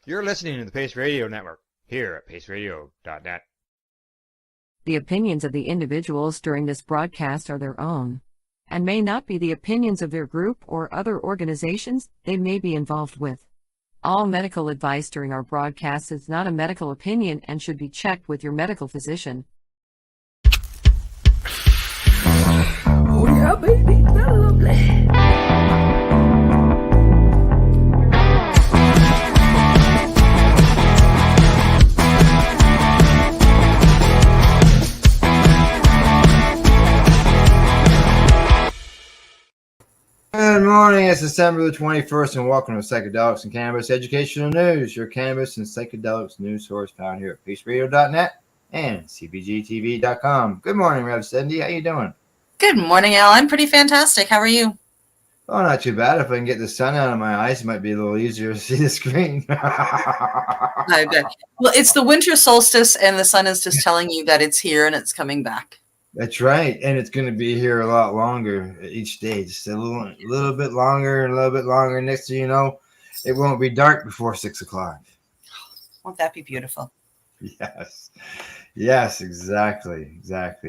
You're listening to the Pace Radio Network here at paceradio.net. The opinions of the individuals during this broadcast are their own, and may not be the opinions of their group or other organizations they may be involved with. All medical advice during our broadcast is not a medical opinion and should be checked with your medical physician. Oh yeah, baby, that's lovely. Good morning, it's December the 21st, and welcome to Psychedelics and Cannabis Educational News, your cannabis and psychedelics news source found here at paceradio.net and cbgtv.com. Good morning, Rev Cindy. How you doing? Good morning, Al. I'm pretty fantastic. How are you? Oh, not too bad. If I can get the sun out of my eyes, it might be a little easier to see the screen. I bet. Well, it's the winter solstice, and the sun is just telling you that it's here and it's coming back. That's right, and it's going to be here a lot longer each day, just a little bit longer and a little bit longer. Next thing you know, it won't be dark before 6 o'clock. Won't that be beautiful? Yes, exactly.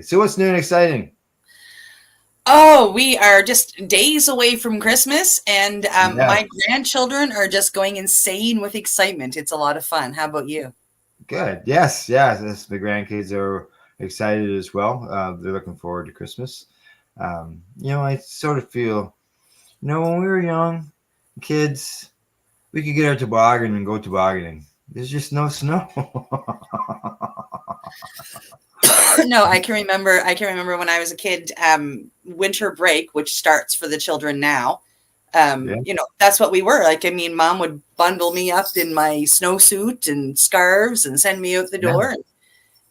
So what's new and exciting? Oh, we are just days away from Christmas, and my grandchildren are just going insane with excitement. It's a lot of fun. How about you? Good. Yes. The grandkids are excited as well. They're looking forward to Christmas. I sort of feel, when we were young kids, we could get our toboggan and go tobogganing. There's just no snow. No, I can remember when I was a kid, winter break, which starts for the children now. That's what we were like. I mean, Mom would bundle me up in my snowsuit and scarves and send me out the door. Yeah.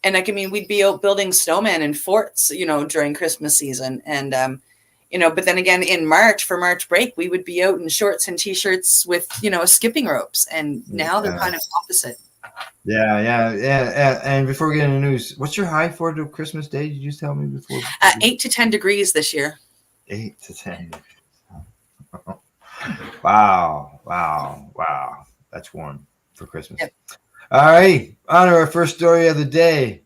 And we'd be out building snowmen and forts, during Christmas season. And, but then again, in March, for March break, we would be out in shorts and T-shirts with, skipping ropes. And now they're kind of opposite. Yeah. And before we get into news, what's your high for the Christmas day? Did you just tell me before? 8 to 10 degrees this year. 8 to 10. Wow. That's warm for Christmas. Yep. All right, on to our first story of the day.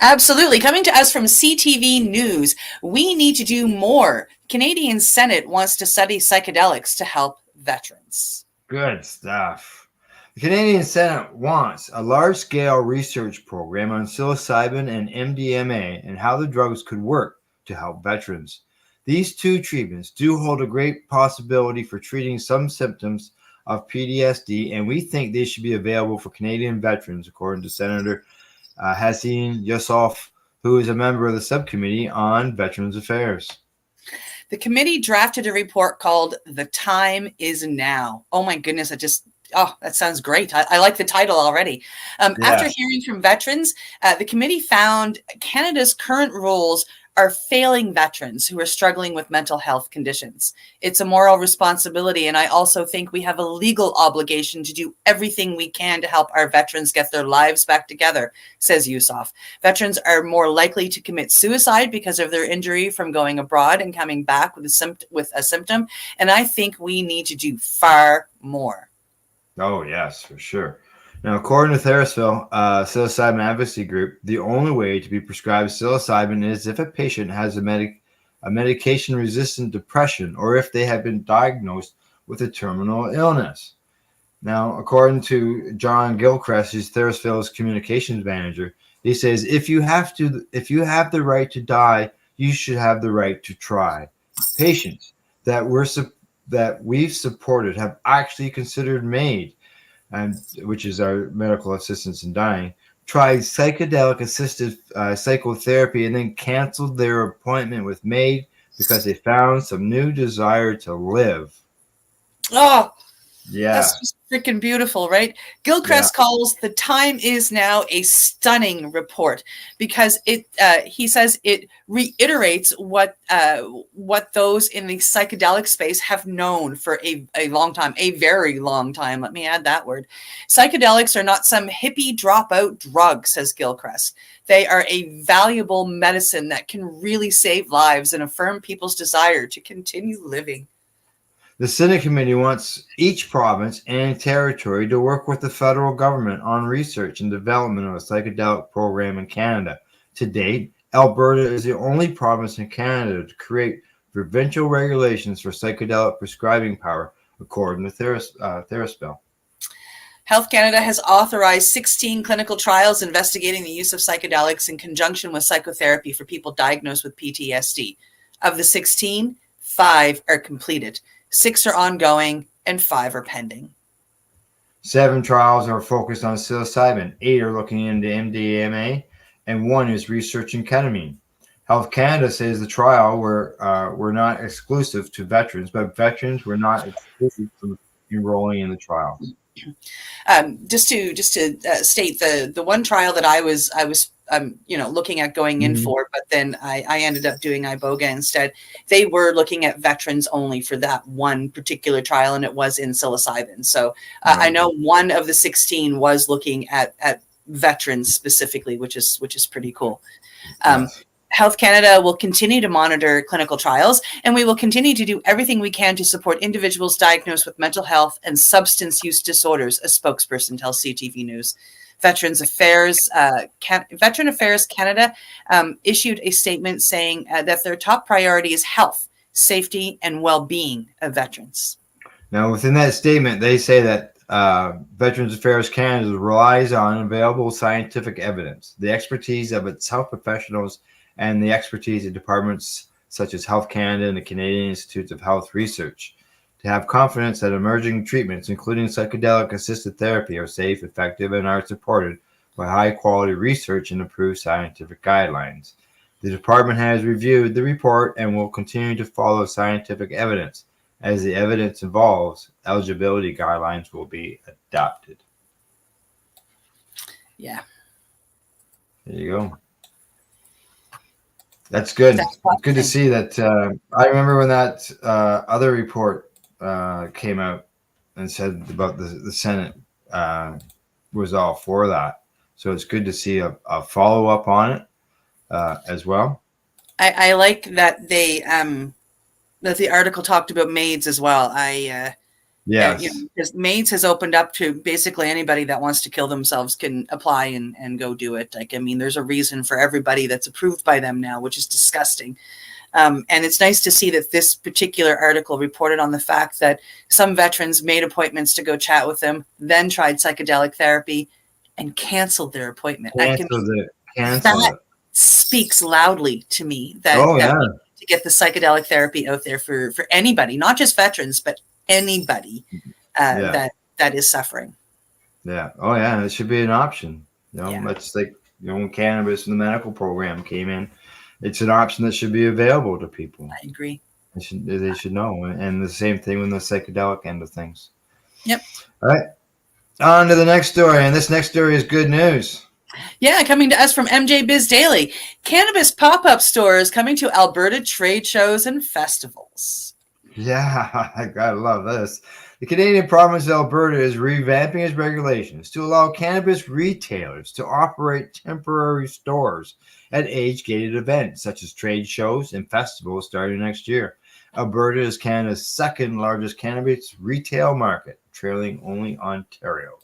Absolutely. Coming to us from CTV News, we need to do more. Canadian Senate wants to study psychedelics to help veterans. Good stuff. The Canadian Senate wants a large-scale research program on psilocybin and MDMA and how the drugs could work to help veterans. These two treatments do hold a great possibility for treating some symptoms of PTSD, and we think they should be available for Canadian veterans, according to Senator Hassine Yousaf, who is a member of the subcommittee on Veterans Affairs. The committee drafted a report called "The Time Is Now." Oh my goodness, that sounds great. I like the title already. After hearing from veterans, the committee found Canada's current rules are failing veterans who are struggling with mental health conditions. It's a moral responsibility, and I also think we have a legal obligation to do everything we can to help our veterans get their lives back together, says Yousaf. Veterans are more likely to commit suicide because of their injury from going abroad and coming back with a symptom, and I think we need to do far more. Oh, yes, for sure. Now, according to Therasville, psilocybin advocacy group, the only way to be prescribed psilocybin is if a patient has a medication-resistant depression or if they have been diagnosed with a terminal illness. Now, according to John Gilchrist, who's Therasville's communications manager, he says, if you have the right to die, you should have the right to try. Patients that we've supported have actually considered MAID, which is our medical assistance in dying, tried psychedelic-assisted psychotherapy and then canceled their appointment with MAID because they found some new desire to live. Oh, yeah. That's just freaking beautiful, right? Gilchrist calls "The Time Is Now" a stunning report because he says it reiterates what those in the psychedelic space have known for a long time, a very long time. Let me add that word. Psychedelics are not some hippie dropout drug, says Gilchrist. They are a valuable medicine that can really save lives and affirm people's desire to continue living. The Senate committee wants each province and territory to work with the federal government on research and development of a psychedelic program in Canada. To date, Alberta is the only province in Canada to create provincial regulations for psychedelic prescribing power, according to Theraspell. Health Canada has authorized 16 clinical trials investigating the use of psychedelics in conjunction with psychotherapy for people diagnosed with PTSD. Of the 16, 5 are completed, 6 are ongoing, and 5 are pending. 7 trials are focused on psilocybin, 8 are looking into MDMA, and 1 is researching ketamine. Health Canada says the trial were not exclusive to veterans, but veterans were not exclusive from enrolling in the trials. Just to state the one trial that I was looking at going in for, but then I ended up doing iboga instead. They were looking at veterans only for that one particular trial, and it was in psilocybin. So I know one of the 16 was looking at veterans specifically, which is pretty cool. Yes. Health Canada will continue to monitor clinical trials, and we will continue to do everything we can to support individuals diagnosed with mental health and substance use disorders, a spokesperson tells CTV News. Veteran Affairs Canada issued a statement saying that their top priority is health, safety, and well-being of veterans. Now, within that statement, they say that Veterans Affairs Canada relies on available scientific evidence, the expertise of its health professionals, and the expertise of departments such as Health Canada and the Canadian Institutes of Health Research to have confidence that emerging treatments, including psychedelic-assisted therapy, are safe, effective, and are supported by high-quality research and approved scientific guidelines. The department has reviewed the report and will continue to follow scientific evidence. As the evidence evolves, eligibility guidelines will be adopted. Yeah. There you go. That's good. It's good to see that. I remember when that other report came out and said about the Senate was all for that. So it's good to see a follow-up on it as well. I like that they that the article talked about MAIDS as well. Yes. Because MAIDS has opened up to basically anybody that wants to kill themselves can apply and go do it. Like, I mean, there's a reason for everybody that's approved by them now, which is disgusting. And it's nice to see that this particular article reported on the fact that some veterans made appointments to go chat with them, then tried psychedelic therapy and canceled their appointment. That speaks loudly to me that to get the psychedelic therapy out there for anybody, not just veterans, but anybody that is suffering. Yeah. Oh yeah. It should be an option. That's like, when cannabis and the medical program came in, it's an option that should be available to people. I agree. They should know. And the same thing with the psychedelic end of things. Yep. All right. On to the next story. And this next story is good news. Yeah, coming to us from MJ Biz Daily. Cannabis pop-up stores coming to Alberta trade shows and festivals. Yeah, I gotta love this. The Canadian province of Alberta is revamping its regulations to allow cannabis retailers to operate temporary stores at age-gated events such as trade shows and festivals starting next year. Alberta is Canada's second largest cannabis retail market, trailing only Ontario.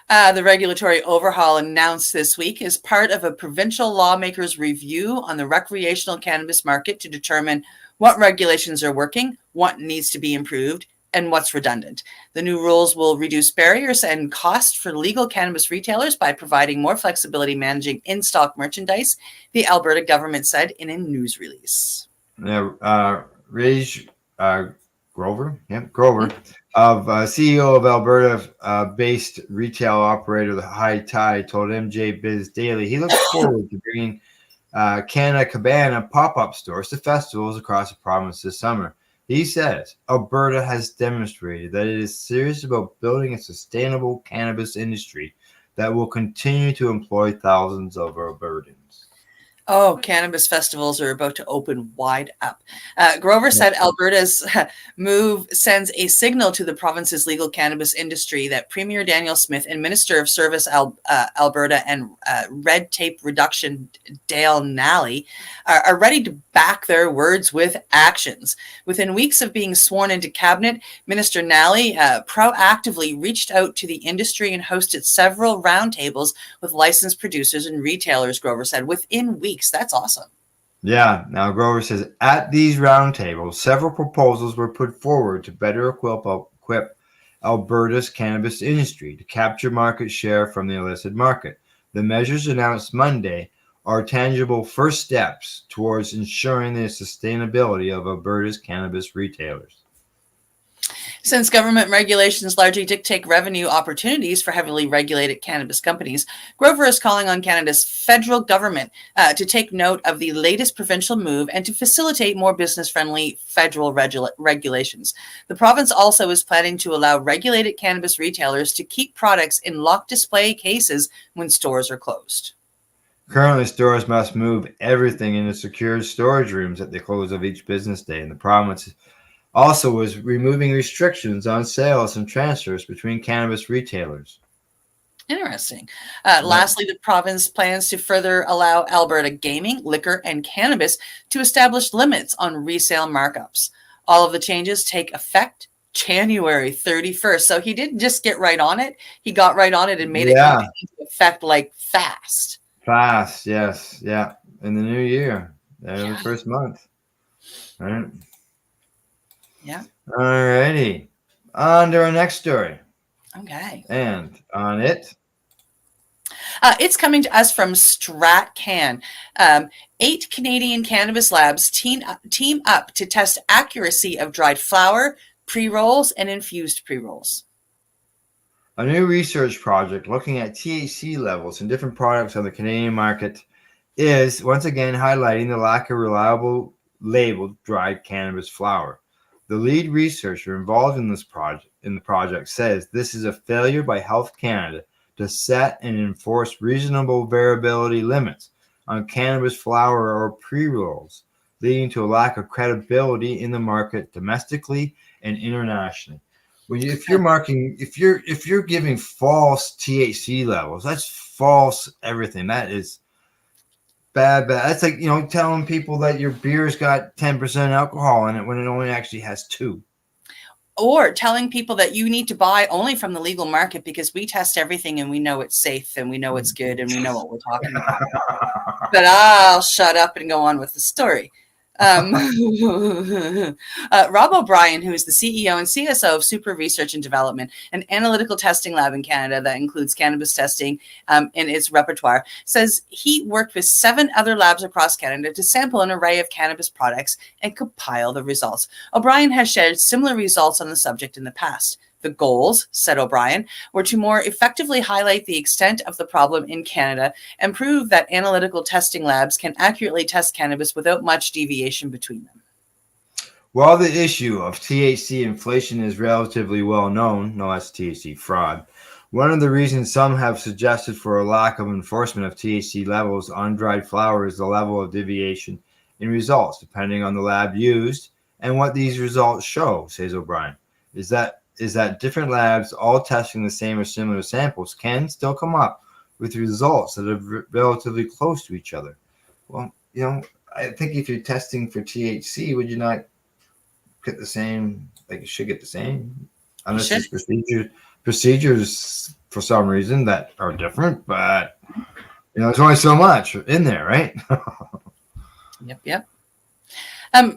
The regulatory overhaul announced this week is part of a provincial lawmakers' review on the recreational cannabis market to determine what regulations are working, what needs to be improved, and what's redundant. The new rules will reduce barriers and cost for legal cannabis retailers by providing more flexibility managing in-stock merchandise, the Alberta government said in a news release. Now, Raj Grover, of CEO of Alberta-based retail operator The High Tide, told MJ Biz Daily he looks forward to bringing Canna Cabana pop-up stores to festivals across the province this summer. He says Alberta has demonstrated that it is serious about building a sustainable cannabis industry that will continue to employ thousands of Albertans. Oh, cannabis festivals are about to open wide up. Grover said Alberta's move sends a signal to the province's legal cannabis industry that Premier Daniel Smith and Minister of Service Alberta and Red Tape Reduction Dale Nally are ready to back their words with actions. Within weeks of being sworn into cabinet, Minister Nally proactively reached out to the industry and hosted several roundtables with licensed producers and retailers, Grover said, within weeks. That's awesome. Yeah. Now, Grover says at these roundtables, several proposals were put forward to better equip Alberta's cannabis industry to capture market share from the illicit market. The measures announced Monday are tangible first steps towards ensuring the sustainability of Alberta's cannabis retailers. Since government regulations largely dictate revenue opportunities for heavily regulated cannabis companies, Grover is calling on Canada's federal government to take note of the latest provincial move and to facilitate more business-friendly federal regulations. The province also is planning to allow regulated cannabis retailers to keep products in locked display cases when stores are closed. Currently, stores must move everything into secured storage rooms at the close of each business day, and the province also is removing restrictions on sales and transfers between cannabis retailers. Interesting. Lastly, the province plans to further allow Alberta gaming, liquor, and cannabis to establish limits on resale markups. All of the changes take effect January 31st. So he didn't just get right on it. He got right on it and made it come into effect like fast. Fast, yes. Yeah. In the new year. The first month. All right. Yeah. All righty. On to our next story. Okay. And on it. It's coming to us from StratCan. 8 Canadian cannabis labs team up to test accuracy of dried flower, pre-rolls, and infused pre-rolls. A new research project looking at THC levels in different products on the Canadian market is once again highlighting the lack of reliable labeled dried cannabis flower. The lead researcher involved in the project says this is a failure by Health Canada to set and enforce reasonable variability limits on cannabis flower or pre-rolls, leading to a lack of credibility in the market domestically and internationally. If you're giving false THC levels, that's false everything. That is bad. That's like, telling people that your beer's got 10% alcohol in it when it only actually has 2. Or telling people that you need to buy only from the legal market because we test everything and we know it's safe and we know it's good and we know what we're talking about. But I'll shut up and go on with the story. Rob O'Brien, who is the CEO and CSO of Super Research and Development, an analytical testing lab in Canada that includes cannabis testing in its repertoire, says he worked with 7 other labs across Canada to sample an array of cannabis products and compile the results. O'Brien has shared similar results on the subject in the past. The goals, said O'Brien, were to more effectively highlight the extent of the problem in Canada and prove that analytical testing labs can accurately test cannabis without much deviation between them. While the issue of THC inflation is relatively well known, no, that's THC fraud, one of the reasons some have suggested for a lack of enforcement of THC levels on dried flower is the level of deviation in results, depending on the lab used and what these results show, says O'Brien, is that different labs all testing the same or similar samples can still come up with results that are relatively close to each other. Well, I think if you're testing for THC, would you not get the same? Like, you should get the same, unless there's procedures for some reason that are different. But there's only so much in there, right? Yep.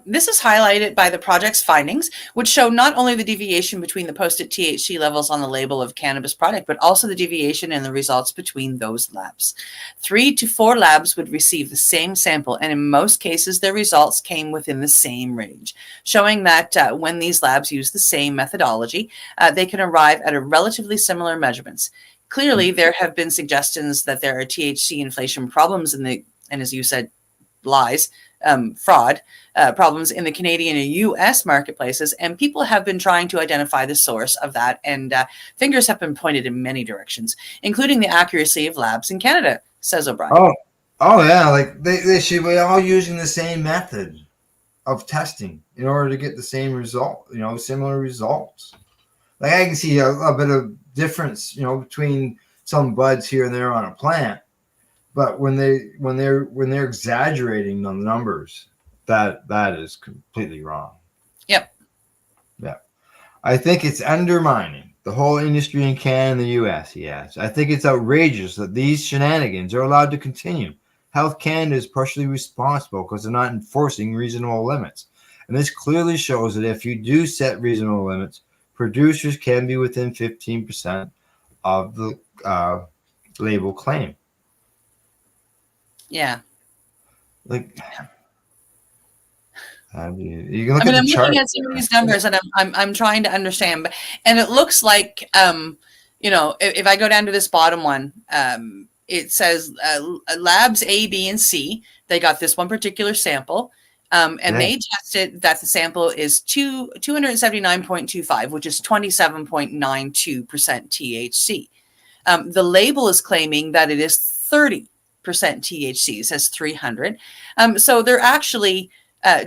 This is highlighted by the project's findings, which show not only the deviation between the posted THC levels on the label of cannabis product, but also the deviation in the results between those labs. 3 to 4 labs would receive the same sample, and in most cases, their results came within the same range, showing that when these labs use the same methodology, they can arrive at a relatively similar measurements. Clearly, there have been suggestions that there are THC inflation problems and as you said, lies, fraud problems in the Canadian and U.S. marketplaces, and people have been trying to identify the source of that, and fingers have been pointed in many directions, including the accuracy of labs in Canada, says O'Brien. Oh, Oh yeah, like they should be all using the same method of testing in order to get the same result, similar results. Like I can see a bit of difference, between some buds here and there on a plant, but when they're exaggerating the numbers, that is completely wrong. Yep. Yeah. I think it's undermining the whole industry in Canada and the US, he adds. I think it's outrageous that these shenanigans are allowed to continue. Health Canada is partially responsible because they're not enforcing reasonable limits. And this clearly shows that if you do set reasonable limits, producers can be within 15% of the label claim. Yeah. Like, you can look I mean, at I'm the chart. looking at some of these numbers, and I'm trying to understand. But and it looks like, if I go down to this bottom one, it says labs A, B, and C. They got this one particular sample, and they tested that the sample is 279.25, which is 27.92% THC. The label is claiming that it is 30% THC. It says 300. So they're actually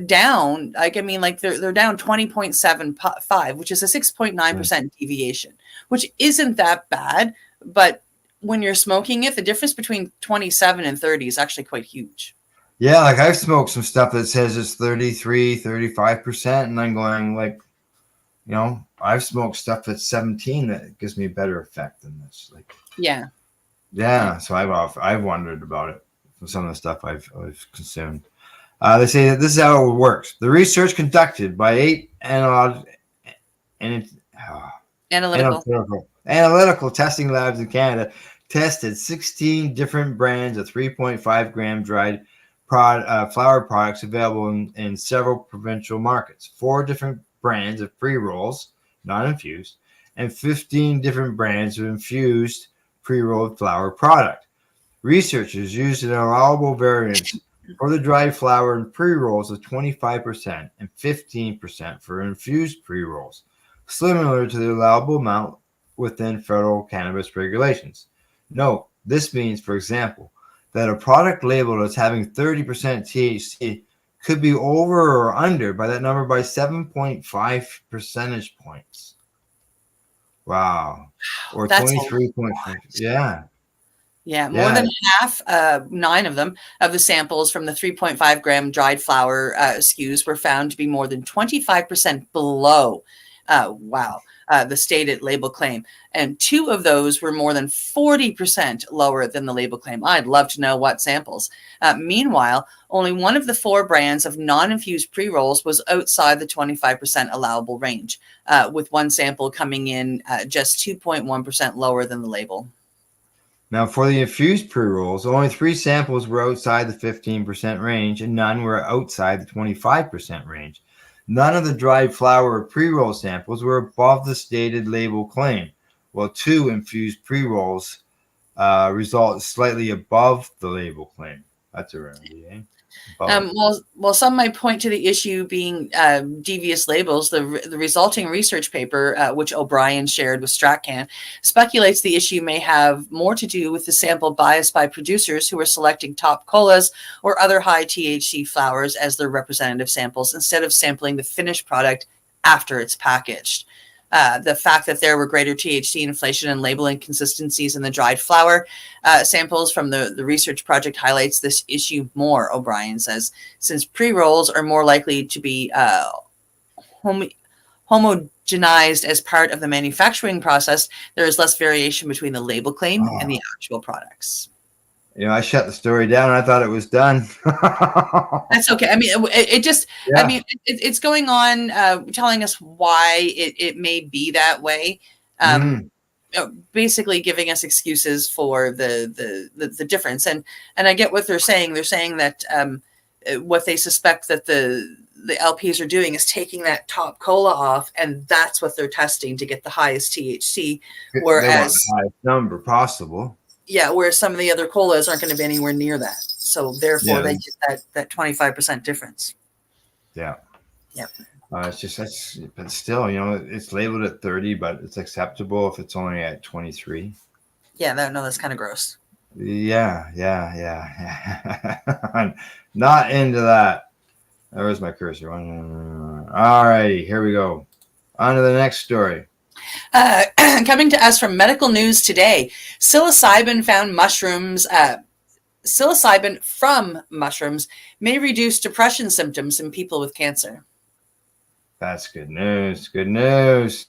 down. They're down 20.75, which is a 6.9% deviation, which isn't that bad. But when you're smoking it, the difference between 27 and 30 is actually quite huge. Yeah, like I've smoked some stuff that says it's 33, 35%, and I'm going like, I've smoked stuff that's 17 that gives me a better effect than this. Like, yeah. So I've wondered about it from some of the stuff I've consumed. They say that this is how it works. The research conducted by 8 analytical testing labs in Canada tested 16 different brands of 3.5 gram dried flower products available in several provincial markets, 4 different brands of pre-rolls, not infused, and 15 different brands of infused pre-rolled flower product. Researchers used an allowable variance for the dried flower and pre-rolls of 25% and 15% for infused pre-rolls, similar to the allowable amount within federal cannabis regulations. Note, this means, for example, that a product labeled as having 30% THC could be over or under by that number by 7.5 percentage points. Wow. Or 23.5. Yeah. Yeah, more than half, 9 of them, of the samples from the 3.5 gram dried flower SKUs were found to be more than 25% below, the stated label claim. And 2 of those were more than 40% lower than the label claim. I'd love to know what samples. Meanwhile, only 1 of the 4 brands of non-infused pre-rolls was outside the 25% allowable range, with 1 sample coming in just 2.1% lower than the label. Now, for the infused pre-rolls, only 3 samples were outside the 15% range, and none were outside the 25% range. None of the dried flower pre-roll samples were above the stated label claim, while 2 infused pre-rolls result slightly above the label claim. That's a rarity, eh? Well, some might point to the issue being devious labels. The resulting research paper, which O'Brien shared with StratCan, speculates the issue may have more to do with the sample bias by producers who are selecting top colas or other high THC flowers as their representative samples instead of sampling the finished product after it's packaged. The fact that there were greater THC inflation and label inconsistencies in the dried flower samples from the research project highlights this issue more, O'Brien says, since pre-rolls are more likely to be homogenized as part of the manufacturing process. There is less variation between the label claim and the actual products. I shut the story down and I thought it was done. That's okay. I mean, it's going on, telling us why it may be that way. Basically giving us excuses for the difference. And I get what they're saying. They're saying that what they suspect that the LPs are doing is taking that top cola off, and that's what they're testing to get the highest THC. Whereas the highest number possible. Yeah, whereas some of the other colas aren't going to be anywhere near that. So therefore they get that 25% difference. Yeah. Yeah. But still, it's labeled at 30, but it's acceptable if it's only at 23. Yeah, that's kind of gross. Yeah. Not into that. Where's my cursor? All righty, here we go. On to the next story. Coming to us from Medical News Today, psilocybin psilocybin from mushrooms may reduce depression symptoms in people with cancer. That's good news. Good news.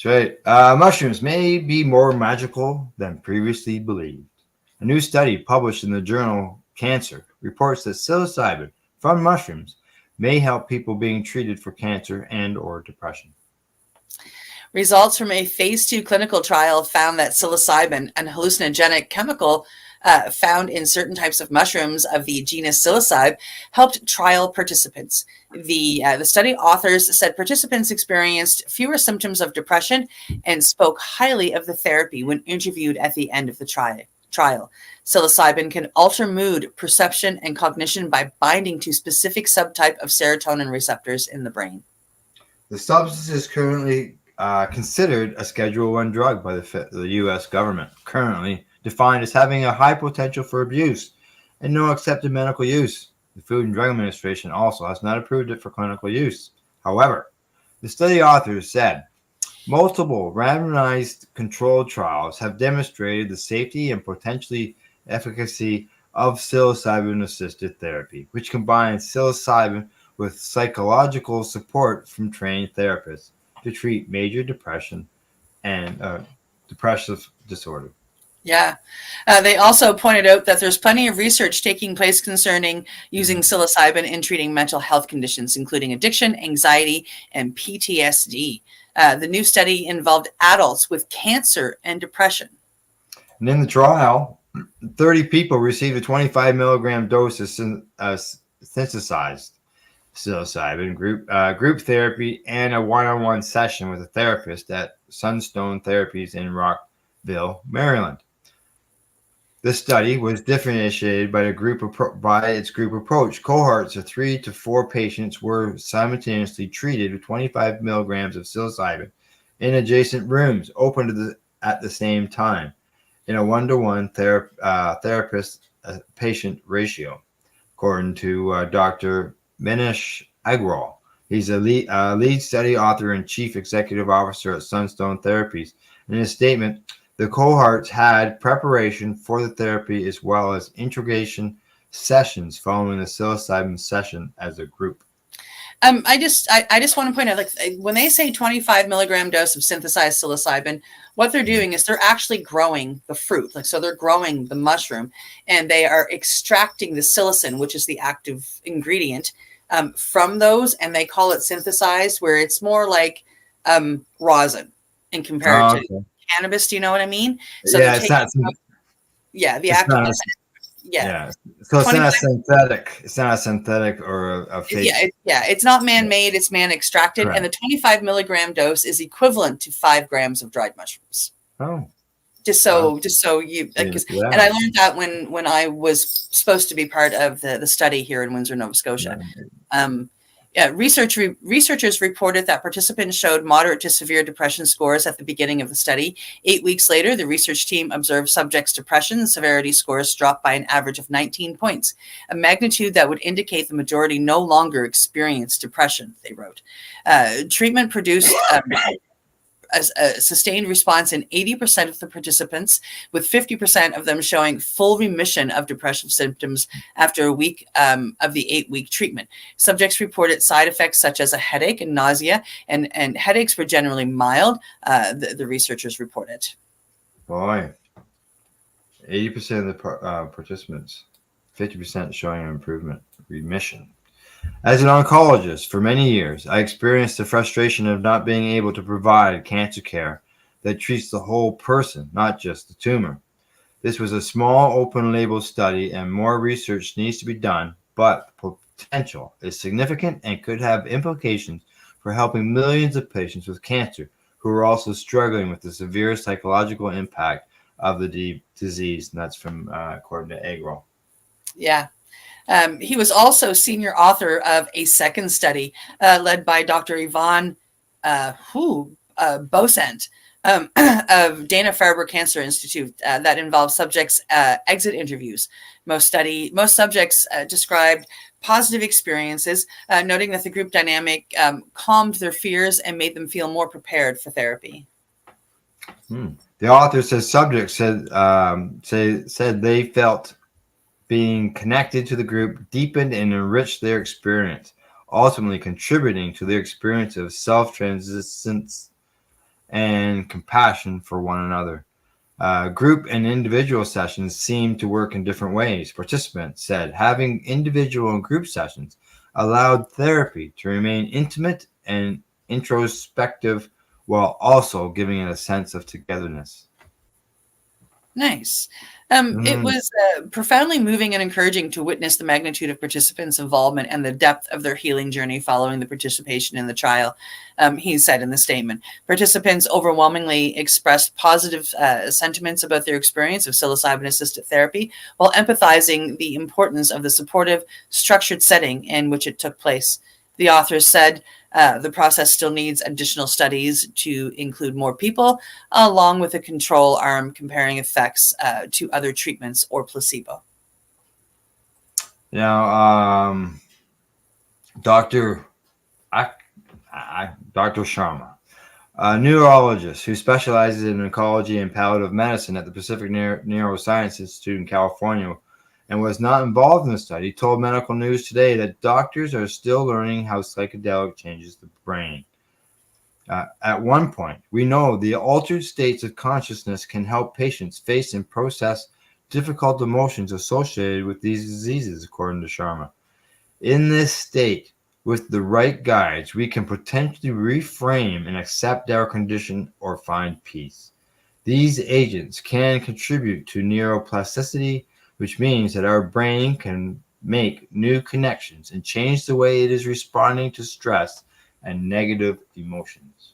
That's right. Mushrooms may be more magical than previously believed. A new study published in the journal Cancer reports that psilocybin from mushrooms may help people being treated for cancer and or depression. Results from a phase 2 clinical trial found that psilocybin, an hallucinogenic chemical found in certain types of mushrooms of the genus psilocybe, helped trial participants. The study authors said participants experienced fewer symptoms of depression and spoke highly of the therapy when interviewed at the end of the trial. Psilocybin can alter mood, perception, and cognition by binding to specific subtype of serotonin receptors in the brain. The substance is currently considered a Schedule 1 drug by the U.S. government, currently defined as having a high potential for abuse and no accepted medical use. The Food and Drug Administration also has not approved it for clinical use. However, the study authors said multiple randomized controlled trials have demonstrated the safety and potentially efficacy of psilocybin-assisted therapy, which combines psilocybin with psychological support from trained therapists to treat major depression and depressive disorder. Yeah. They also pointed out that there's plenty of research taking place concerning using psilocybin in treating mental health conditions, including addiction, anxiety, and PTSD. The new study involved adults with cancer and depression. And in the trial, 30 people received a 25 milligram dose of synthesized psilocybin group therapy and a one-on-one session with a therapist at Sunstone Therapies in Rockville, Maryland. The study was differentiated by its group approach. Cohorts of 3 to 4 patients were simultaneously treated with 25 milligrams of psilocybin in adjacent rooms, open at the same time, in a one-to-one therapist-patient ratio, according to Dr. Manish Agrawal. He's a lead study author and chief executive officer at Sunstone Therapies. In his statement, the cohorts had preparation for the therapy as well as integration sessions following the psilocybin session as a group. I just want to point out, like, when they say 25 milligram dose of synthesized psilocybin, what they're doing is they're actually growing the fruit. Like, so they're growing the mushroom and they are extracting the psilocin, which is the active ingredient, from those, and they call it synthesized, where it's more like rosin in comparison to cannabis. Do you know what I mean? So yeah, it's not. The active. So it's not a synthetic. It's not a synthetic or a fake. It's not man-made. It's man-extracted, Right. And the 25 milligram dose is equivalent to 5 grams of dried mushrooms. Oh. Just so you, like, and I learned that when I was supposed to be part of the study here in Windsor, Nova Scotia. Researchers reported that participants showed moderate to severe depression scores at the beginning of the study. 8 weeks later, the research team observed subjects' depression severity scores dropped by an average of 19 points, a magnitude that would indicate the majority no longer experienced depression, they wrote. Treatment produced a sustained response in 80% of the participants, with 50% of them showing full remission of depressive symptoms after a week of the 8-week treatment. Subjects reported side effects such as a headache and nausea, and headaches were generally mild, the researchers reported. Boy, 80% of the participants, 50% showing an improvement, remission. As an oncologist for many years, I experienced the frustration of not being able to provide cancer care that treats the whole person, not just the tumor. This was a small open-label study and more research needs to be done, but the potential is significant and could have implications for helping millions of patients with cancer who are also struggling with the severe psychological impact of the disease. And that's from according to Agrawal. Yeah. He was also senior author of a second study led by Dr. Yvonne Bosent, of Dana-Farber Cancer Institute that involves subjects' exit interviews. Most subjects described positive experiences, noting that the group dynamic calmed their fears and made them feel more prepared for therapy. The author says subjects said they felt being connected to the group deepened and enriched their experience, ultimately contributing to their experience of self-transcendence and compassion for one another. Group and individual sessions seem to work in different ways. Participants said having individual and group sessions allowed therapy to remain intimate and introspective while also giving it a sense of togetherness. Nice. It was profoundly moving and encouraging to witness the magnitude of participants' involvement and the depth of their healing journey following the participation in the trial, he said in the statement. Participants overwhelmingly expressed positive sentiments about their experience of psilocybin-assisted therapy, while empathizing the importance of the supportive, structured setting in which it took place. The authors said the process still needs additional studies to include more people, along with a control arm comparing effects to other treatments or placebo. Now, Dr. Sharma, a neurologist who specializes in oncology and palliative medicine at the Pacific Neuroscience Institute in California, and was not involved in the study, told Medical News Today that doctors are still learning how psychedelic changes the brain. At one point, we know the altered states of consciousness can help patients face and process difficult emotions associated with these diseases, according to Sharma. In this state, with the right guides, we can potentially reframe and accept our condition or find peace. These agents can contribute to neuroplasticity, which means that our brain can make new connections and change the way it is responding to stress and negative emotions.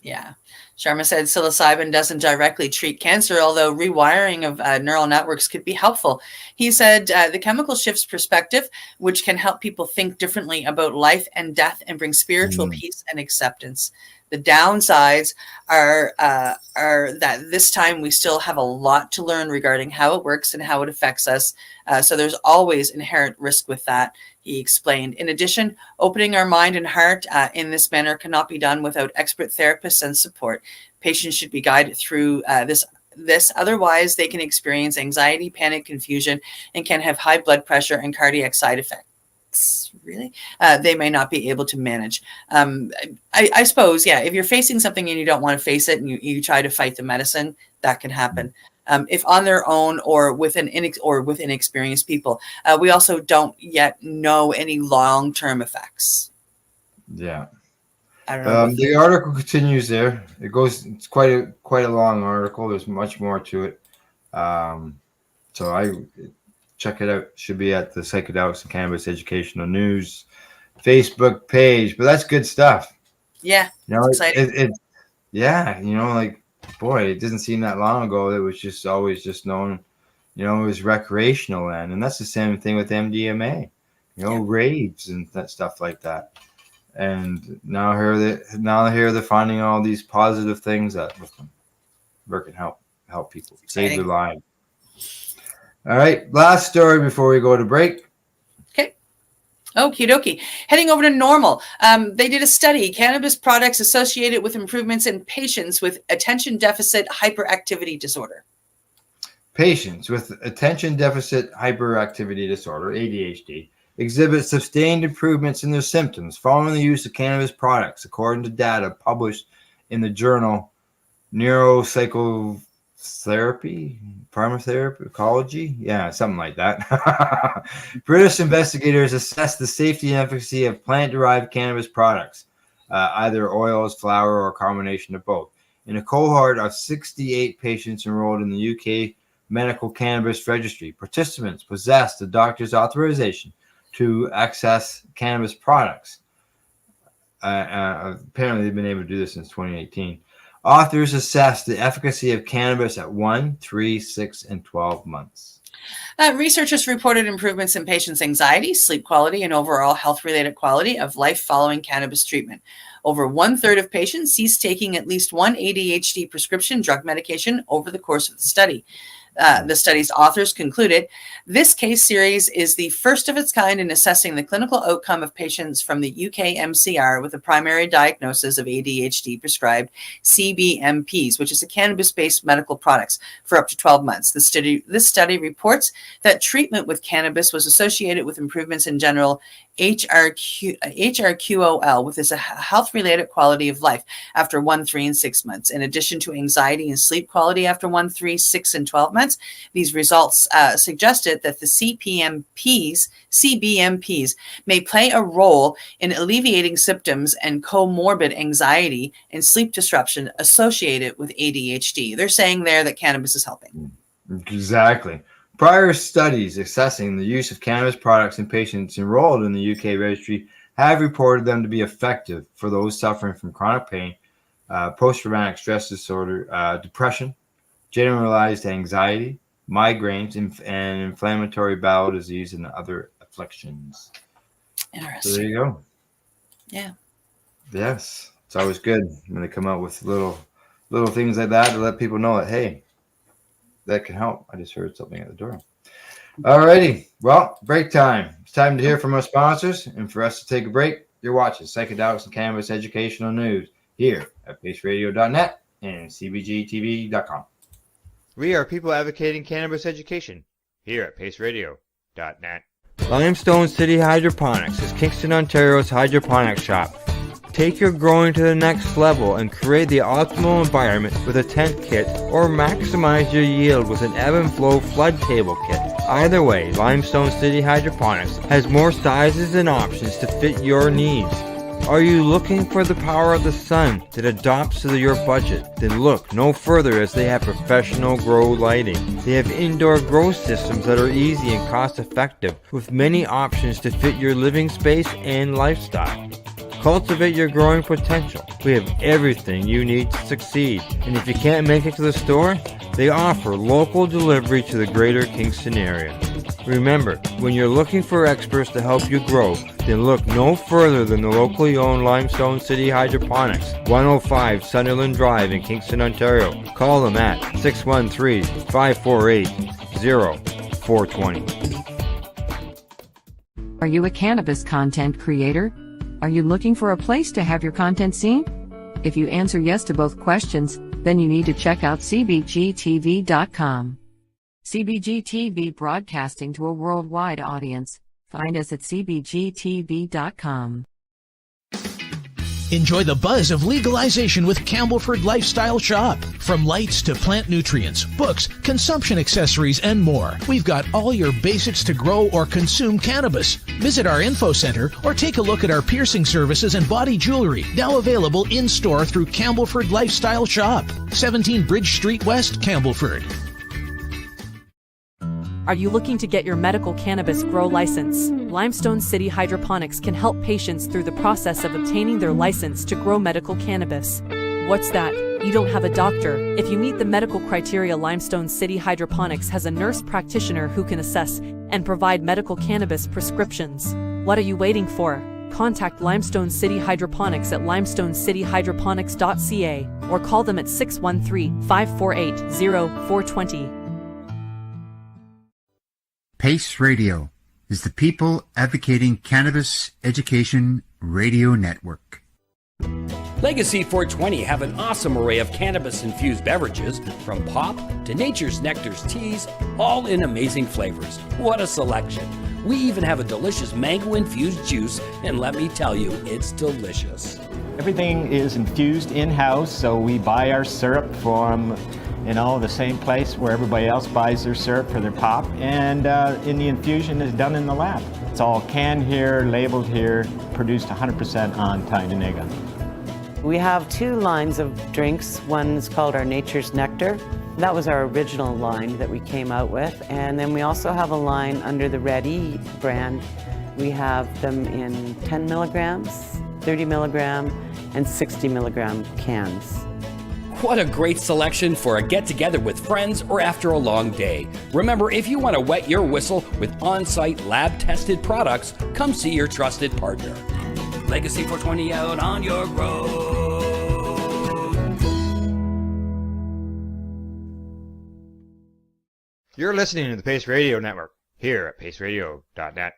Yeah. Sharma said psilocybin doesn't directly treat cancer, although rewiring of neural networks could be helpful. He said the chemical shifts perspective, which can help people think differently about life and death and bring spiritual peace and acceptance. The downsides are that this time we still have a lot to learn regarding how it works and how it affects us. So there's always inherent risk with that, he explained. In addition, opening our mind and heart in this manner cannot be done without expert therapists and support. Patients should be guided through this. Otherwise, they can experience anxiety, panic, confusion, and can have high blood pressure and cardiac side effects. Really, they may not be able to manage. I suppose, yeah, if you're facing something and you don't want to face it and you try to fight the medicine, that can happen. If on their own or with inexperienced people. We also don't yet know any long-term effects. Yeah. I don't know. The article continues there. It's quite a long article. There's much more to it. So I check it out. Should be at the Psychedelics and Cannabis Educational News Facebook page. But that's good stuff. Yeah. Exciting. Yeah, boy, it doesn't seem that long ago. It was just always just known, it was recreational then. And that's the same thing with MDMA, raves and that stuff like that. And now here they're finding all these positive things that can help people save their lives. All right, last story before we go to break. Okay. Okie dokie. Heading over to NORML. They did a study, cannabis products associated with improvements in patients with attention deficit hyperactivity disorder. Patients with attention deficit hyperactivity disorder, ADHD, exhibit sustained improvements in their symptoms following the use of cannabis products, according to data published in the journal Neuropsychotherapy, Pharmacology, something like that. British investigators assessed the safety and efficacy of plant-derived cannabis products, either oils, flour, or a combination of both, in a cohort of 68 patients enrolled in the UK Medical Cannabis Registry. Participants possessed a doctor's authorization to access cannabis products. Apparently, they've been able to do this since 2018. Authors assessed the efficacy of cannabis at 1, 3, 6, and 12 months. Researchers reported improvements in patients' anxiety, sleep quality, and overall health-related quality of life following cannabis treatment. Over 1/3 of patients ceased taking at least one ADHD prescription drug medication over the course of the study. The study's authors concluded, this case series is the first of its kind in assessing the clinical outcome of patients from the UK MCR with a primary diagnosis of ADHD prescribed CBMPs, which is a cannabis-based medical products, for up to 12 months. This study reports that treatment with cannabis was associated with improvements in general HRQOL, with this a health-related quality of life after 1, 3, and 6 months. In addition to anxiety and sleep quality after 1, 3, 6, and 12 months, these results suggested that the CBMPs may play a role in alleviating symptoms and comorbid anxiety and sleep disruption associated with ADHD. They're saying there that cannabis is helping. Exactly. Prior studies assessing the use of cannabis products in patients enrolled in the UK registry have reported them to be effective for those suffering from chronic pain, post-traumatic stress disorder, depression, generalized anxiety, migraines, and inflammatory bowel disease and other afflictions. Interesting. So there you go. Yeah. Yes. It's always good when they come out with little things like that to let people know that, hey, that can help. I just heard something at the door. All righty. Well, break time. It's time to hear from our sponsors. And for us to take a break, you're watching Psychedelics and Cannabis Educational News here at paceradio.net and cbgtv.com. We are people advocating cannabis education here at paceradio.net. Limestone City Hydroponics is Kingston, Ontario's hydroponics shop. Take your growing to the next level and create the optimal environment with a tent kit, or maximize your yield with an ebb and flow flood table kit. Either way, Limestone City Hydroponics has more sizes and options to fit your needs. Are you looking for the power of the sun that adapts to your budget? Then look no further, as they have professional grow lighting. They have indoor grow systems that are easy and cost effective, with many options to fit your living space and lifestyle. Cultivate your growing potential. We have everything you need to succeed. And if you can't make it to the store, they offer local delivery to the greater Kingston area. Remember, when you're looking for experts to help you grow, then look no further than the locally owned Limestone City Hydroponics, 105 Sunderland Drive in Kingston, Ontario. Call them at 613-548-0420. Are you a cannabis content creator? Are you looking for a place to have your content seen? If you answer yes to both questions, then you need to check out cbgtv.com. CBGTV, broadcasting to a worldwide audience. Find us at cbgtv.com. Enjoy the buzz of legalization with Campbellford Lifestyle Shop. From lights to plant nutrients, books, consumption accessories, and more, we've got all your basics to grow or consume cannabis. Visit our info center or take a look at our piercing services and body jewelry, now available in-store through Campbellford Lifestyle Shop, 17 Bridge Street West, Campbellford. Are you looking to get your medical cannabis grow license? Limestone City Hydroponics can help patients through the process of obtaining their license to grow medical cannabis. What's that? You don't have a doctor. If you meet the medical criteria, Limestone City Hydroponics has a nurse practitioner who can assess and provide medical cannabis prescriptions. What are you waiting for? Contact Limestone City Hydroponics at limestonecityhydroponics.ca or call them at 613-548-0420. PACE Radio is the People Advocating Cannabis Education Radio Network. Legacy 420 have an awesome array of cannabis-infused beverages, from pop to Nature's Nectar's teas, all in amazing flavors. What a selection! We even have a delicious mango-infused juice, and let me tell you, it's delicious. Everything is infused in-house, so we buy our syrup from the same place where everybody else buys their syrup for their pop, and in the infusion is done in the lab. It's all canned here, labeled here, produced 100% on Tyndonega. We have two lines of drinks. One is called our Nature's Nectar. That was our original line that we came out with, and then we also have a line under the Red E brand. We have them in 10 milligrams, 30 milligram, and 60 milligram cans. What a great selection for a get-together with friends or after a long day. Remember, if you want to wet your whistle with on-site lab-tested products, come see your trusted partner. Legacy 420 out on your road. You're listening to the Pace Radio Network here at paceradio.net.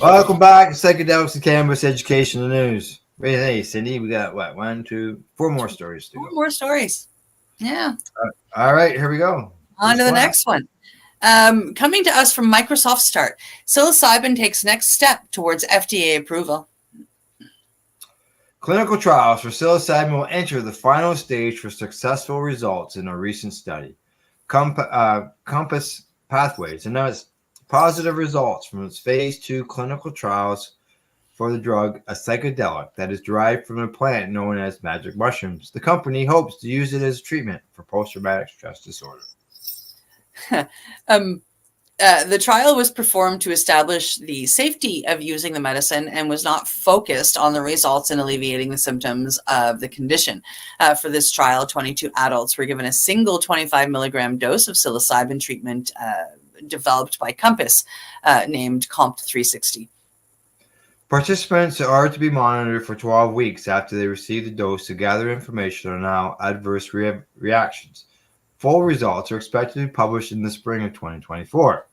Welcome back to Psychedelics Cannabis Educational News. Hey, Cindy, we got what? 1, 2, 4 more stories to go. 4 more stories. Yeah. All right, here we go. On to the next one. Coming to us from Microsoft Start, psilocybin takes next step towards FDA approval. Clinical trials for psilocybin will enter the final stage for successful results in a recent study. Compass Pathways announced positive results from its phase 2 clinical trials for the drug, a psychedelic that is derived from a plant known as magic mushrooms. The company hopes to use it as treatment for post-traumatic stress disorder. The trial was performed to establish the safety of using the medicine and was not focused on the results in alleviating the symptoms of the condition. For this trial, 22 adults were given a single 25 milligram dose of psilocybin treatment developed by Compass, named COMP360. Participants are to be monitored for 12 weeks after they receive the dose to gather information on how adverse reactions. Full results are expected to be published in the spring of 2024.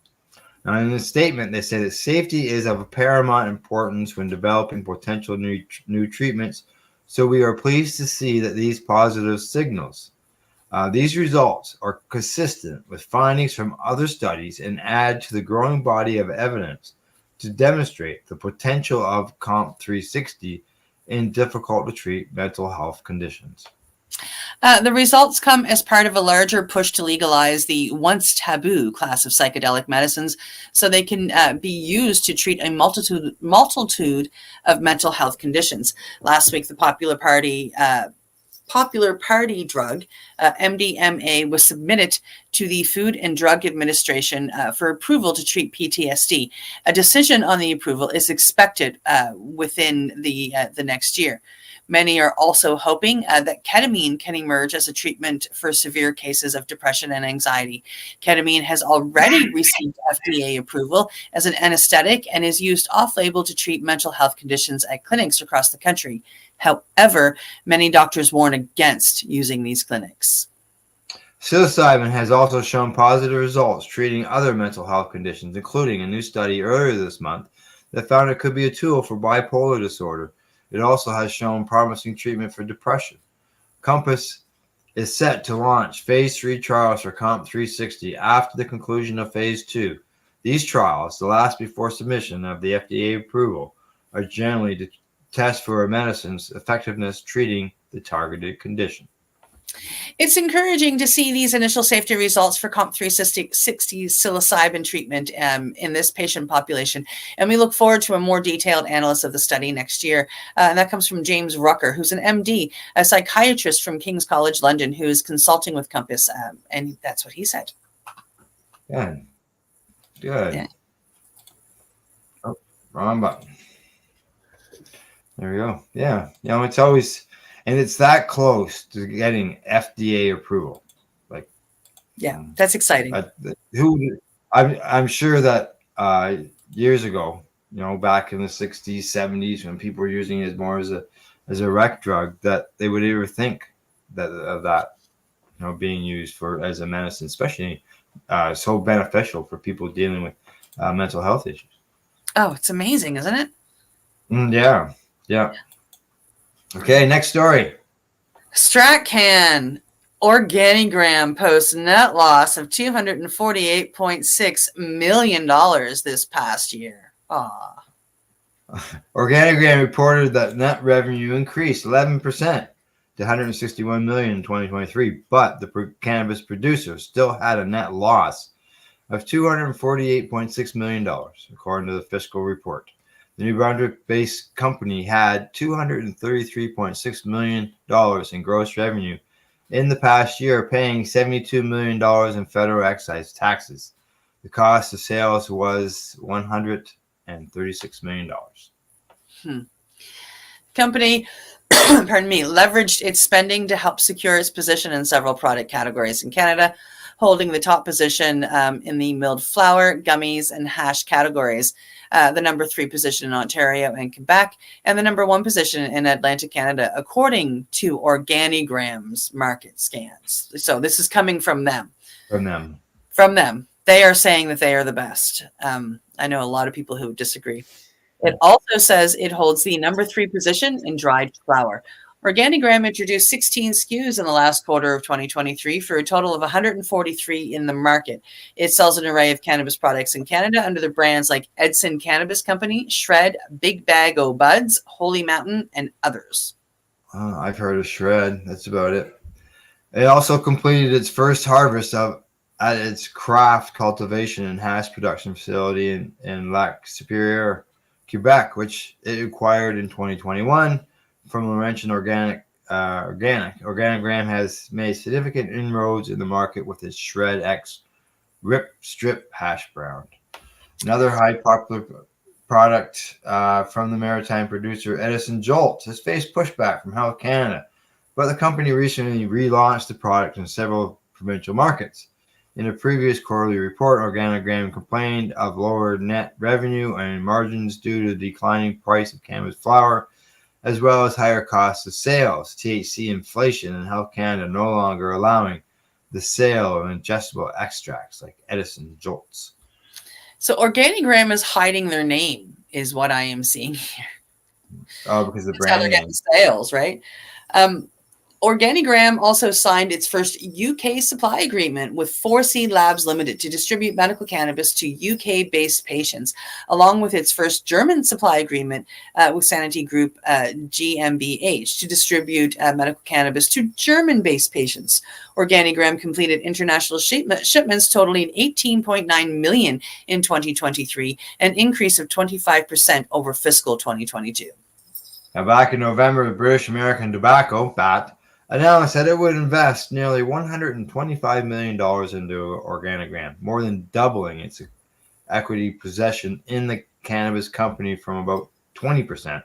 Now, in the statement, they say that safety is of paramount importance when developing potential new treatments, so we are pleased to see that these positive signals. These results are consistent with findings from other studies and add to the growing body of evidence to demonstrate the potential of COMP360 in difficult-to-treat mental health conditions. The results come as part of a larger push to legalize the once taboo class of psychedelic medicines so they can be used to treat a multitude of mental health conditions. Last week, the popular party drug, MDMA, was submitted to the Food and Drug Administration for approval to treat PTSD. A decision on the approval is expected within the next year. Many are also hoping that ketamine can emerge as a treatment for severe cases of depression and anxiety. Ketamine has already received FDA approval as an anesthetic and is used off-label to treat mental health conditions at clinics across the country. However, many doctors warn against using these clinics. Psilocybin has also shown positive results treating other mental health conditions, including a new study earlier this month that found it could be a tool for bipolar disorder. It also has shown promising treatment for depression. Compass is set to launch phase 3 trials for COMP360 after the conclusion of phase 2. These trials, the last before submission of the FDA approval, are generally to test for a medicine's effectiveness treating the targeted condition. It's encouraging to see these initial safety results for COMP360 psilocybin treatment in this patient population, and we look forward to a more detailed analysis of the study next year. And that comes from James Rucker, who's an MD, a psychiatrist from King's College London, who is consulting with Compass, and that's what he said. Good. Yeah. Oh, wrong button. There we go. Yeah. It's always... And it's that close to getting FDA approval. Yeah, that's exciting. I'm sure that years ago, back in the 60s, 70s, when people were using it more as a rec drug, that they would ever think of that being used as a medicine, especially so beneficial for people dealing with mental health issues. Oh, it's amazing, isn't it? Yeah. Okay, next story. StratCan Organigram posts net loss of $248.6 million this past year. Organigram reported that net revenue increased 11% to $161 million in 2023, but the cannabis producer still had a net loss of $248.6 million, according to the fiscal report. The New Brunswick-based company had $233.6 million in gross revenue in the past year, paying $72 million in federal excise taxes. The cost of sales was $136 million. Company pardon me, leveraged its spending to help secure its position in several product categories in Canada, holding the top position in the milled flour, gummies, and hash categories, the number 3 position in Ontario and Quebec, and the number 1 position in Atlantic Canada, according to Organigram's market scans. So this is coming from them. From them. They are saying that they are the best. I know a lot of people who disagree. It also says it holds the number 3 position in dried flour. Organigram introduced 16 SKUs in the last quarter of 2023 for a total of 143 in the market. It sells an array of cannabis products in Canada under the brands like Edson Cannabis Company, Shred, Big Bag O' Buds, Holy Mountain, and others. I've heard of Shred. That's about it. It also completed its first harvest at its craft cultivation and hash production facility in Lac Superieur, Quebec, which it acquired in 2021 from Laurentian Organic. Organigram has made significant inroads in the market with its Shred X Rip Strip hash brown. Another high popular product from the maritime producer Edison Jolt has faced pushback from Health Canada, but the company recently relaunched the product in several provincial markets. In a previous quarterly report, Organigram complained of lower net revenue and margins due to the declining price of cannabis flower, as well as higher costs of sales, THC inflation, and Health Canada no longer allowing the sale of ingestible extracts like Edison Jolts. So Organigram is hiding their name, is what I am seeing here. Oh, because the That's how they're getting sales, right? Organigram also signed its first UK supply agreement with 4C Labs Limited to distribute medical cannabis to UK-based patients, along with its first German supply agreement with Sanity Group GmbH to distribute medical cannabis to German-based patients. Organigram completed international shipments totaling 18.9 million in 2023, an increase of 25% over fiscal 2022. Now, back in November, the British American Tobacco, BAT, announced that it would invest nearly $125 million into Organigram, more than doubling its equity possession in the cannabis company from about 20%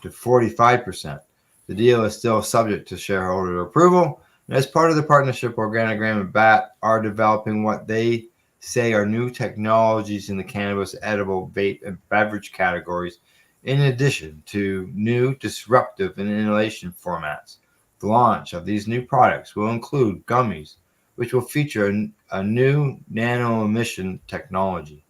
to 45%. The deal is still subject to shareholder approval, and as part of the partnership, Organigram and BAT are developing what they say are new technologies in the cannabis, edible, vape, and beverage categories, in addition to new disruptive and inhalation formats. The launch of these new products will include gummies, which will feature a new nano-emission technology.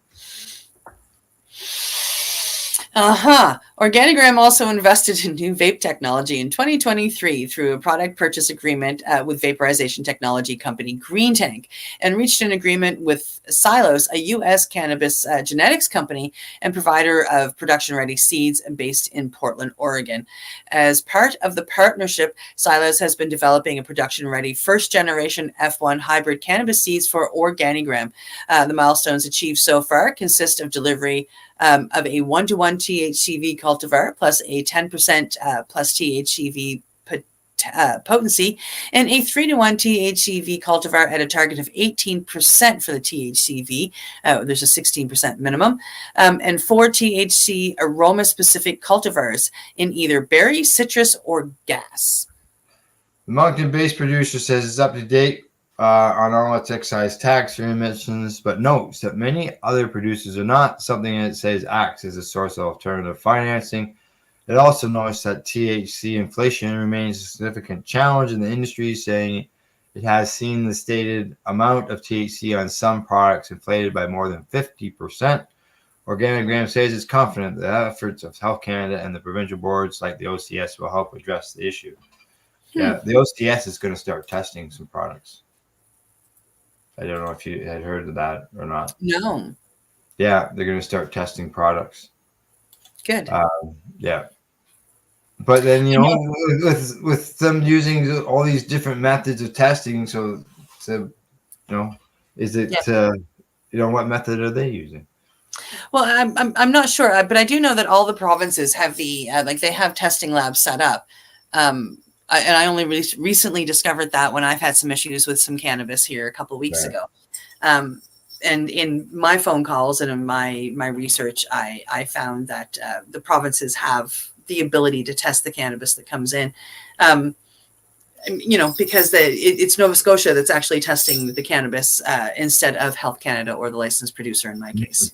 Organigram also invested in new vape technology in 2023 through a product purchase agreement with vaporization technology company Green Tank, and reached an agreement with Psilos, a U.S. cannabis genetics company and provider of production-ready seeds based in Portland, Oregon. As part of the partnership, Psilos has been developing a production-ready first-generation F1 hybrid cannabis seeds for Organigram. The milestones achieved so far consist of delivery of a 1-to-1 THCV cultivar plus a 10% plus THCV potency, and a 3-to-1 THCV cultivar at a target of 18% for the THCV. There's a 16% minimum, and 4 THC aroma-specific cultivars in either berry, citrus, or gas. The Moncton-based producer says it's up to date on all its excise tax emissions, but notes that many other producers are not, something that it says acts as a source of alternative financing. It also notes that THC inflation remains a significant challenge in the industry, saying it has seen the stated amount of THC on some products inflated by more than 50%. Organigram says it's confident that the efforts of Health Canada and the provincial boards like the OCS will help address the issue. Yeah, the OCS is going to start testing some products. I don't know if you had heard of that or not. No. Yeah, they're going to start testing products. Good. Yeah. But then, with them using all these different methods of testing, so is it, what method are they using? Well, I'm not sure, but I do know that all the provinces have the, they have testing labs set up. And I only recently discovered that when I've had some issues with some cannabis here a couple of weeks ago. And in my phone calls and in my research, I found that the provinces have the ability to test the cannabis that comes in. Because it's Nova Scotia that's actually testing the cannabis instead of Health Canada or the licensed producer in my case.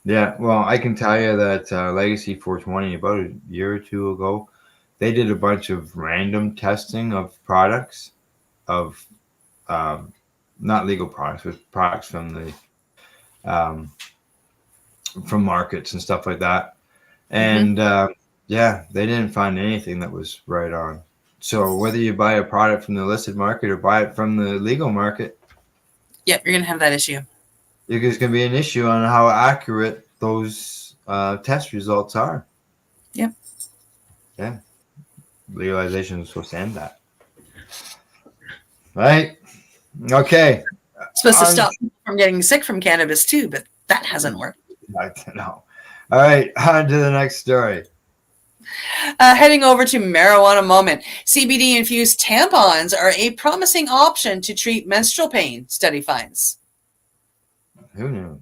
Yeah, well, I can tell you that Legacy 420, about a year or two ago, they did a bunch of random testing of products, of not legal products, but products from the from markets and stuff like that. And yeah, they didn't find anything that was right on. So whether you buy a product from the illicit market or buy it from the legal market, yep, you're going to have that issue. There's going to be an issue on how accurate those test results are. Yep. Yeah. Legalization is supposed to end that. Right? Okay. It's supposed to stop people from getting sick from cannabis too, but that hasn't worked. I don't know. All right, on to the next story. Heading over to marijuana moment. CBD-infused tampons are a promising option to treat menstrual pain, study finds. Who knew?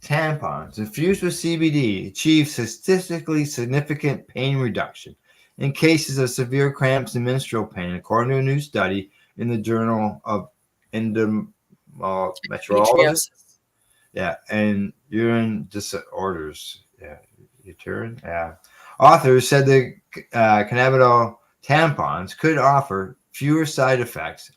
Tampons infused with CBD achieve statistically significant pain reduction in cases of severe cramps and menstrual pain, according to a new study in the Journal of Endometriosis. Yeah, and urine disorders. Yeah, uterine. Yeah. Authors said the cannabinoid tampons could offer fewer side effects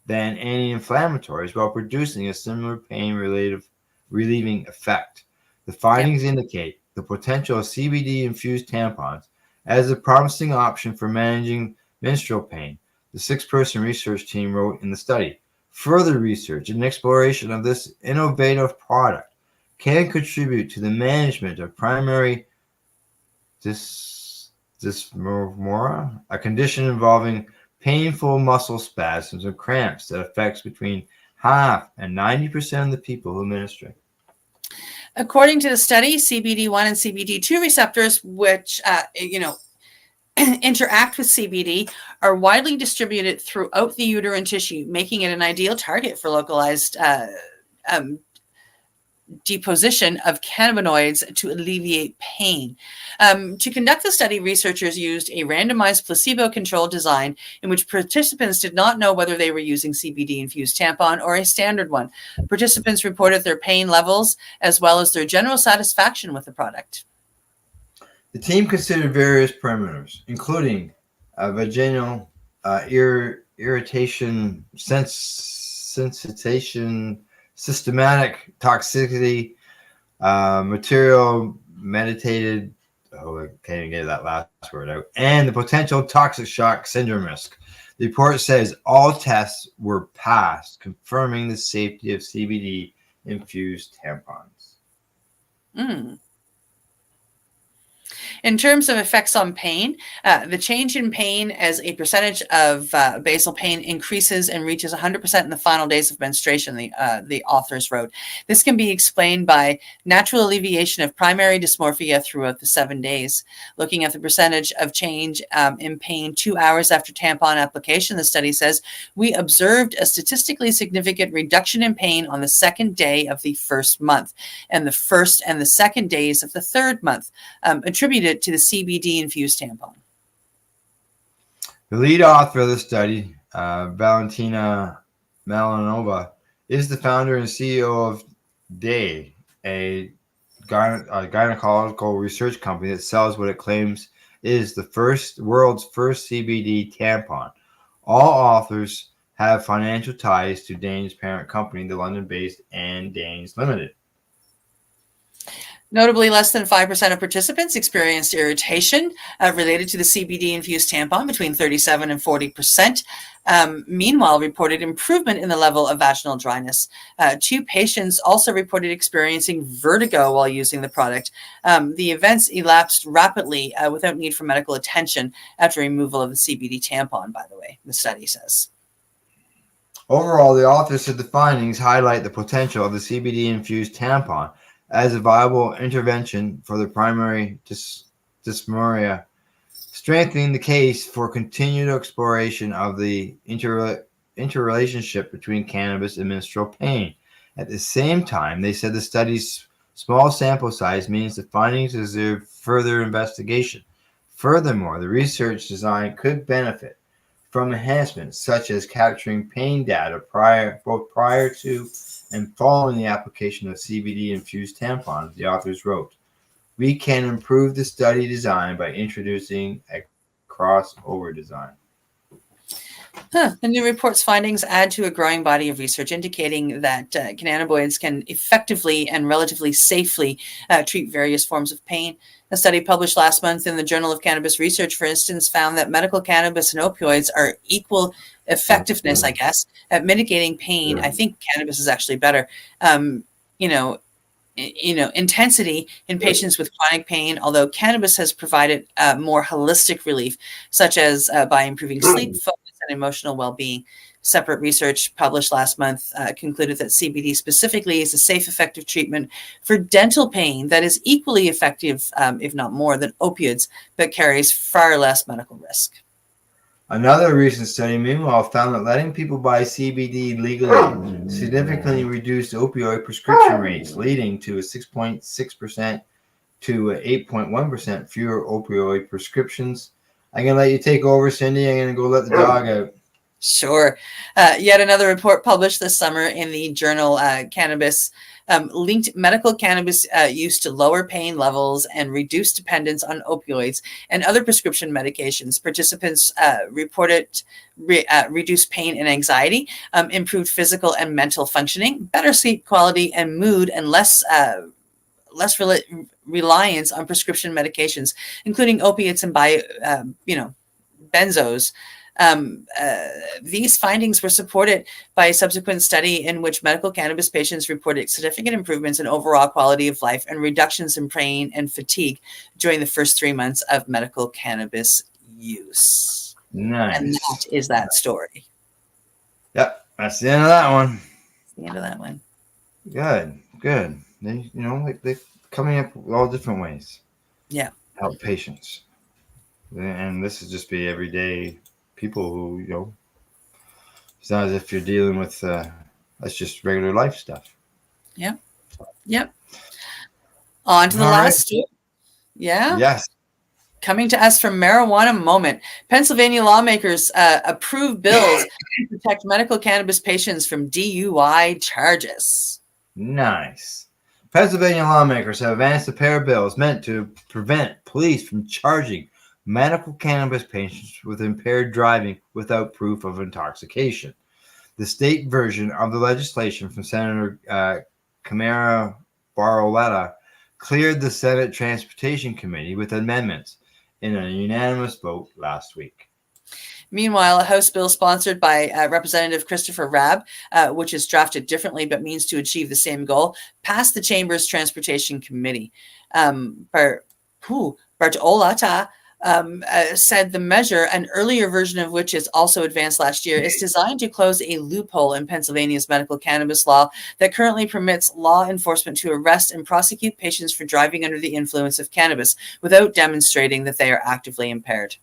than anti-inflammatories while producing a similar pain-relieving effect. The findings indicate the potential of CBD-infused tampons as a promising option for managing menstrual pain, the 6-person research team wrote in the study. Further research and exploration of this innovative product can contribute to the management of primary dysmorphia, a condition involving painful muscle spasms and cramps that affects between half and 90% of the people who administer. According to the study, CBD1 and CBD2 receptors, which interact with CBD, are widely distributed throughout the uterine tissue, making it an ideal target for localized deposition of cannabinoids to alleviate pain. To conduct the study, researchers used a randomized placebo-controlled design in which participants did not know whether they were using CBD-infused tampon or a standard one. Participants reported their pain levels as well as their general satisfaction with the product. The team considered various parameters, including vaginal irritation, sensitization, systematic toxicity, material meditated, I can't even get that last word out, and the potential toxic shock syndrome risk. The report says all tests were passed, confirming the safety of CBD-infused tampons. In terms of effects on pain, the change in pain as a percentage of basal pain increases and reaches 100% in the final days of menstruation, the authors wrote. This can be explained by natural alleviation of primary dysmorphia throughout the 7 days. Looking at the percentage of change in pain 2 hours after tampon application, the study says, we observed a statistically significant reduction in pain on the 2nd day of the 1st month and the 1st and the 2nd days of the 3rd month, attributed to the CBD-infused tampon. The lead author of the study, Valentina Malinova, is the founder and CEO of DAY, a gynecological research company that sells what it claims is the world's first CBD tampon. All authors have financial ties to Dane's parent company, the London-based and Danes Limited. Notably, less than 5% of participants experienced irritation related to the CBD-infused tampon, between 37 and 40%. Meanwhile, reported improvement in the level of vaginal dryness. 2 patients also reported experiencing vertigo while using the product. The events elapsed rapidly without need for medical attention after removal of the CBD tampon, by the way, the study says. Overall, the authors said the findings highlight the potential of the CBD-infused tampon as a viable intervention for the primary dysmorphia, strengthening the case for continued exploration of the interrelationship between cannabis and menstrual pain. At the same time, they said the study's small sample size means the findings deserve further investigation. Furthermore, the research design could benefit from enhancements such as capturing pain data both prior to and following the application of CBD-infused tampons, the authors wrote. We can improve the study design by introducing a crossover design. The new report's findings add to a growing body of research indicating that cannabinoids can effectively and relatively safely treat various forms of pain. A study published last month in the Journal of Cannabis Research, for instance, found that medical cannabis and opioids are equal effectiveness, I guess, at mitigating pain. I think cannabis is actually better. Intensity in patients with chronic pain, although cannabis has provided more holistic relief, such as by improving sleep, focus, and emotional well-being. Separate research published last month concluded that CBD specifically is a safe, effective treatment for dental pain that is equally effective, if not more, than opioids, but carries far less medical risk. Another recent study, meanwhile, found that letting people buy CBD legally significantly reduced opioid prescription rates, leading to a 6.6% to 8.1% fewer opioid prescriptions. I'm going to let you take over, Cindy. I'm going to go let the dog out. Sure. Yet another report published this summer in the journal Cannabis linked medical cannabis use to lower pain levels and reduce dependence on opioids and other prescription medications. Participants reported reduced pain and anxiety, improved physical and mental functioning, better sleep quality and mood, and less reliance on prescription medications, including opiates and benzos. These findings were supported by a subsequent study in which medical cannabis patients reported significant improvements in overall quality of life and reductions in pain and fatigue during the first 3 months of medical cannabis use. Nice. And that is that story. Yep, that's the end of that one. That's the end of that one. Good. They're coming up with all different ways. Yeah. Help patients. And this is just be everyday people who, it's not as if you're dealing with, that's just regular life stuff. Yep. On to the last story. Yeah? Yes. Coming to us from Marijuana Moment. Pennsylvania lawmakers approve bills to protect medical cannabis patients from DUI charges. Nice. Pennsylvania lawmakers have advanced a pair of bills meant to prevent police from charging medical cannabis patients with impaired driving without proof of intoxication. The state version of the legislation from Senator Camara Baroletta cleared the Senate Transportation Committee with amendments in a unanimous vote last week. Meanwhile, a House bill sponsored by Representative Christopher Rabb, which is drafted differently but means to achieve the same goal, passed the Chamber's Transportation Committee. Bartolata said the measure, an earlier version of which is also advanced last year, is designed to close a loophole in Pennsylvania's medical cannabis law that currently permits law enforcement to arrest and prosecute patients for driving under the influence of cannabis without demonstrating that they are actively impaired.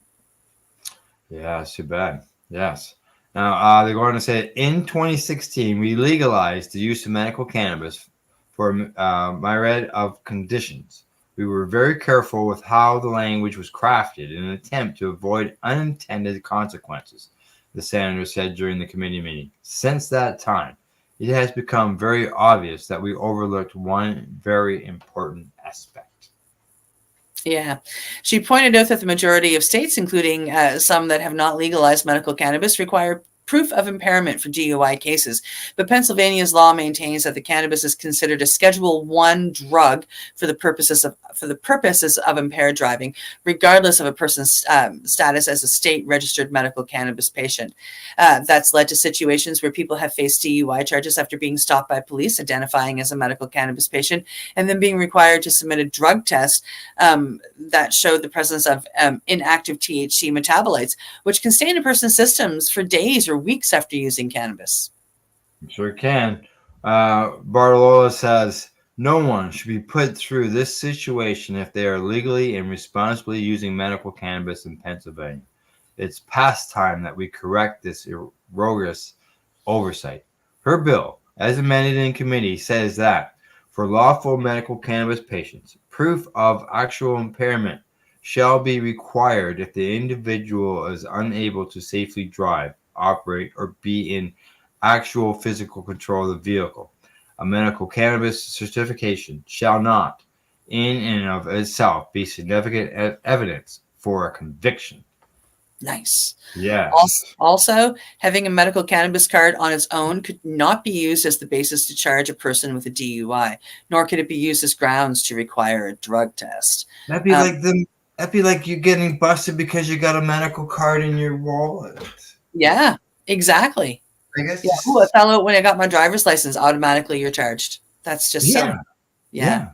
Yeah, it's too bad. Yes. Now, they're going to say in 2016, we legalized the use of medical cannabis for myriad of conditions. We were very careful with how the language was crafted in an attempt to avoid unintended consequences, the senator said during the committee meeting. Since that time, it has become very obvious that we overlooked one very important aspect. Yeah. She pointed out that the majority of states, including some that have not legalized medical cannabis, require proof of impairment for DUI cases. But Pennsylvania's law maintains that the cannabis is considered a Schedule I drug for the purposes of impaired driving, regardless of a person's status as a state-registered medical cannabis patient. That's led to situations where people have faced DUI charges after being stopped by police, identifying as a medical cannabis patient, and then being required to submit a drug test that showed the presence of inactive THC metabolites, which can stay in a person's systems for days or weeks after using cannabis. Sure can. Bartolola says, no one should be put through this situation if they are legally and responsibly using medical cannabis in Pennsylvania. It's past time that we correct this erroneous oversight. Her bill, as amended in committee, says that for lawful medical cannabis patients, proof of actual impairment shall be required if the individual is unable to safely drive, operate, or be in actual physical control of the vehicle. A medical cannabis certification shall not, in and of itself, be significant evidence for a conviction. Nice. Yes. Also, having a medical cannabis card on its own could not be used as the basis to charge a person with a DUI, nor could it be used as grounds to require a drug test. That'd be like you getting busted because you got a medical card in your wallet. Yeah, exactly. I guess. Yeah. Ooh, I found out when I got my driver's license, automatically you're charged. That's just silly. Yeah.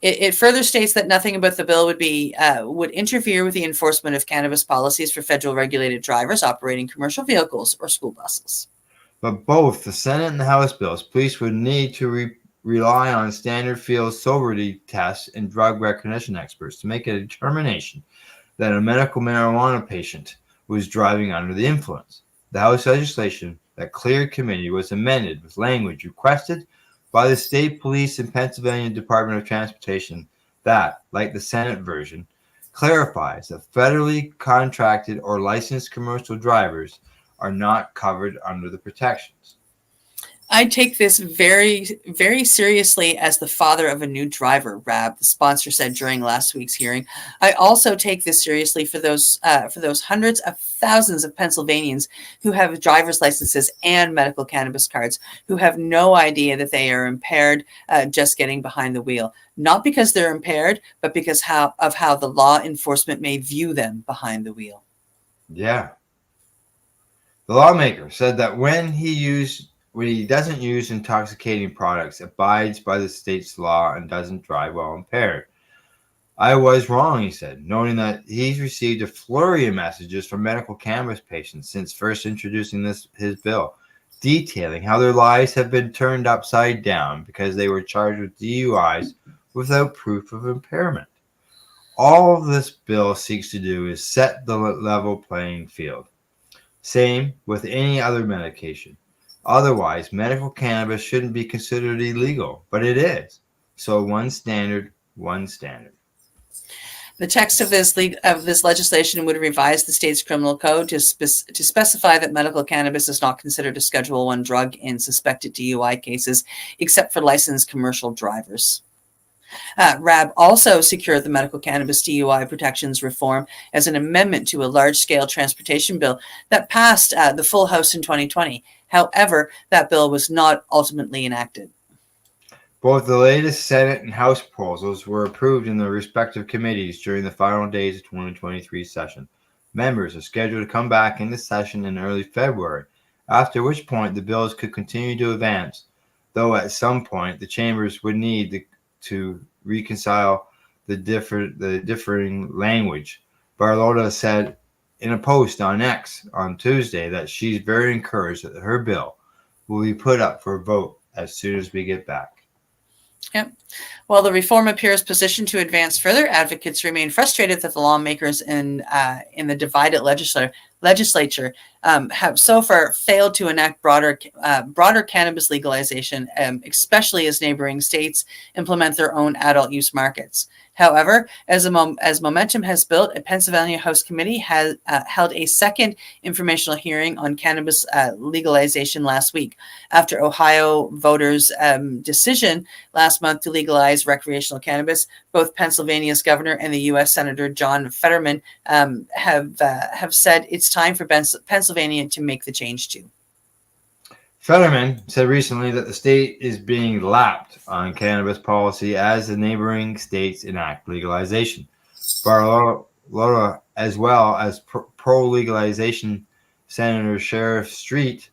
It further states that nothing about the bill would interfere with the enforcement of cannabis policies for federal regulated drivers operating commercial vehicles or school buses. But both the Senate and the House bills, police would need to rely on standard field sobriety tests and drug recognition experts to make a determination that a medical marijuana patient was driving under the influence. The House legislation that cleared committee was amended with language requested by the state police and Pennsylvania Department of Transportation that, like the Senate version, clarifies that federally contracted or licensed commercial drivers are not covered under the protections. I take this very, very seriously as the father of a new driver, Rab, the sponsor said during last week's hearing. I also take this seriously for those hundreds of thousands of Pennsylvanians who have driver's licenses and medical cannabis cards who have no idea that they are impaired just getting behind the wheel. Not because they're impaired, but because of how the law enforcement may view them behind the wheel. Yeah. The lawmaker said that when he doesn't use intoxicating products, abides by the state's law, and doesn't drive while impaired. I was wrong, he said, noting that he's received a flurry of messages from medical cannabis patients since first introducing his bill, detailing how their lives have been turned upside down because they were charged with DUIs without proof of impairment. All this bill seeks to do is set the level playing field. Same with any other medication. Otherwise, medical cannabis shouldn't be considered illegal, but it is. So one standard, one standard. The text of this legislation would revise the state's criminal code to specify that medical cannabis is not considered a Schedule I drug in suspected DUI cases, except for licensed commercial drivers. RAB also secured the medical cannabis DUI protections reform as an amendment to a large-scale transportation bill that passed the full House in 2020. However, that bill was not ultimately enacted. Both the latest Senate and House proposals were approved in their respective committees during the final days of 2023 session. Members are scheduled to come back into session in early February, after which point the bills could continue to advance, though at some point the chambers would need to reconcile the differing language. Barlotta said in a post on X on Tuesday that she's very encouraged that her bill will be put up for a vote as soon as we get back. Yep. While the reform appears positioned to advance further, advocates remain frustrated that the lawmakers in the divided legislature have so far failed to enact broader cannabis legalization, especially as neighboring states implement their own adult use markets. However, as momentum has built, a Pennsylvania House committee has held a second informational hearing on cannabis legalization last week, after Ohio voters' decision last month to legalize recreational cannabis. Both Pennsylvania's governor and the U.S. Senator John Fetterman have said it's time for Pennsylvania to make the change too. Fetterman said recently that the state is being lapped on cannabis policy as the neighboring states enact legalization. Barlotta, as well as pro-legalization Senator Sheriff Street,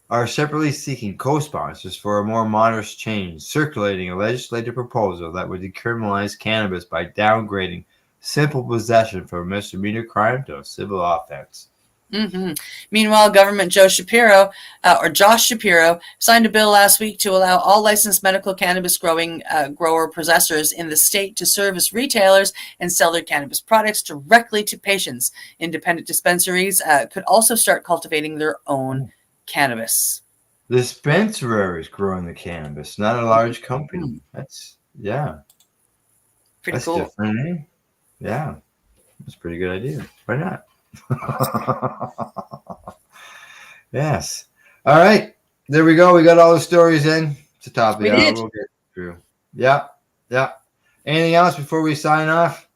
are separately seeking co-sponsors for a more modest change, circulating a legislative proposal that would decriminalize cannabis by downgrading simple possession from a misdemeanor crime to a civil offense. Mm-hmm. Meanwhile, Government Josh Shapiro, signed a bill last week to allow all licensed medical cannabis grower possessors in the state to serve as retailers and sell their cannabis products directly to patients. Independent dispensaries could also start cultivating their own cannabis. The dispensary is growing the cannabis, not a large company. That's pretty cool. Different, eh? Yeah. That's a pretty good idea. Why not? Yes. All right. There we go. We got all the stories in. It's the top of the hour. We'll get through. Yeah. Yeah. Anything else before we sign off?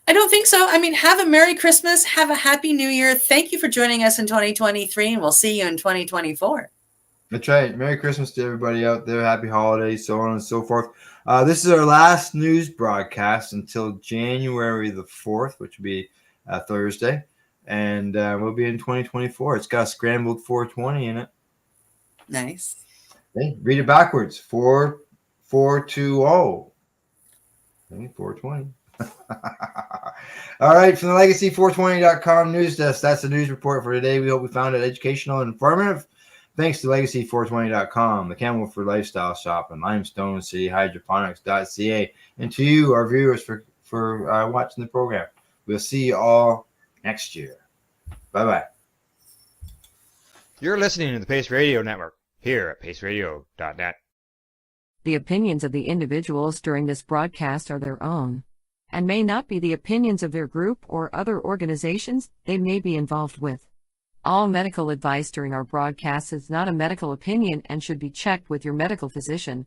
I don't think so. I mean, have a Merry Christmas. Have a Happy New Year. Thank you for joining us in 2023, and we'll see you in 2024. That's right. Merry Christmas to everybody out there. Happy holidays, so on and so forth. This is our last news broadcast until January the 4th, which will be Thursday. And we'll be in 2024. It's got scrambled 420 in it. Nice. Okay, read it backwards. 4420. Okay, 420. All right, from the Legacy420.com news desk, that's the news report for today. We hope we found it educational and informative. Thanks to Legacy420.com, the Campbellford Lifestyle Shop, and Limestone City Hydroponics.ca, and to you, our viewers, for watching the program. We'll see you all next year. Bye-bye. You're listening to the Pace Radio Network here at paceradio.net. The opinions of the individuals during this broadcast are their own, and may not be the opinions of their group or other organizations they may be involved with. All medical advice during our broadcast is not a medical opinion and should be checked with your medical physician.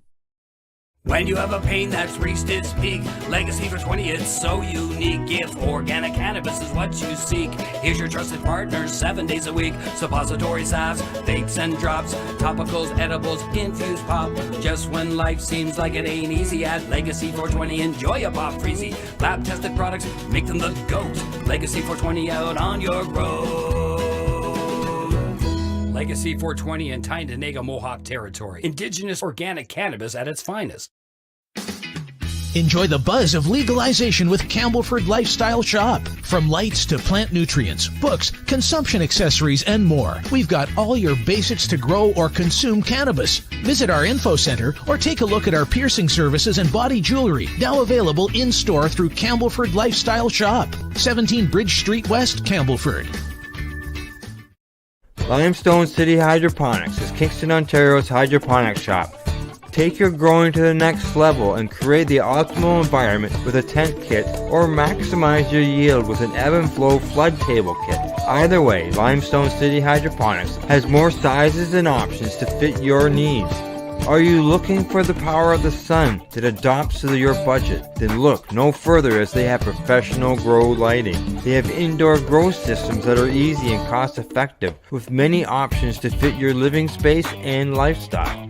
When you have a pain that's reached its peak, Legacy for 20, it's so unique. If organic cannabis is what you seek, here's your trusted partner 7 days a week. Suppository salves, vapes and drops, topicals, edibles, infused pop. Just when life seems like it ain't easy, at Legacy 420, enjoy a pop freezy. Lab tested products, make them the GOAT. Legacy 420 out on your road. Legacy 420 in Tyndonega Mohawk territory. Indigenous organic cannabis at its finest. Enjoy the buzz of legalization with Campbellford Lifestyle Shop. From lights to plant nutrients, books, consumption accessories, and more, we've got all your basics to grow or consume cannabis. Visit our info center or take a look at our piercing services and body jewelry, now available in-store through Campbellford Lifestyle Shop, 17 Bridge Street West, Campbellford. Limestone City Hydroponics is Kingston, Ontario's hydroponics shop. Take your growing to the next level and create the optimal environment with a tent kit, or maximize your yield with an ebb and flow flood table kit. Either way, Limestone City Hydroponics has more sizes and options to fit your needs. Are you looking for the power of the sun that adapts to your budget? Then look no further, as they have professional grow lighting. They have indoor grow systems that are easy and cost effective, with many options to fit your living space and lifestyle.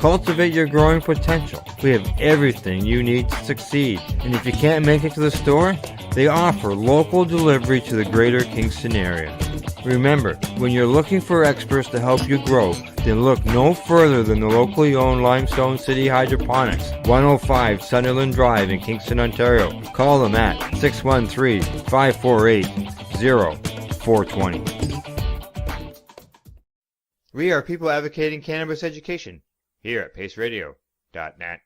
Cultivate your growing potential. We have everything you need to succeed. And if you can't make it to the store, they offer local delivery to the greater Kingston area. Remember, when you're looking for experts to help you grow, then look no further than the locally owned Limestone City Hydroponics, 105 Sunderland Drive in Kingston, Ontario. Call them at 613-548-0420. We are people advocating cannabis education here at paceradio.net.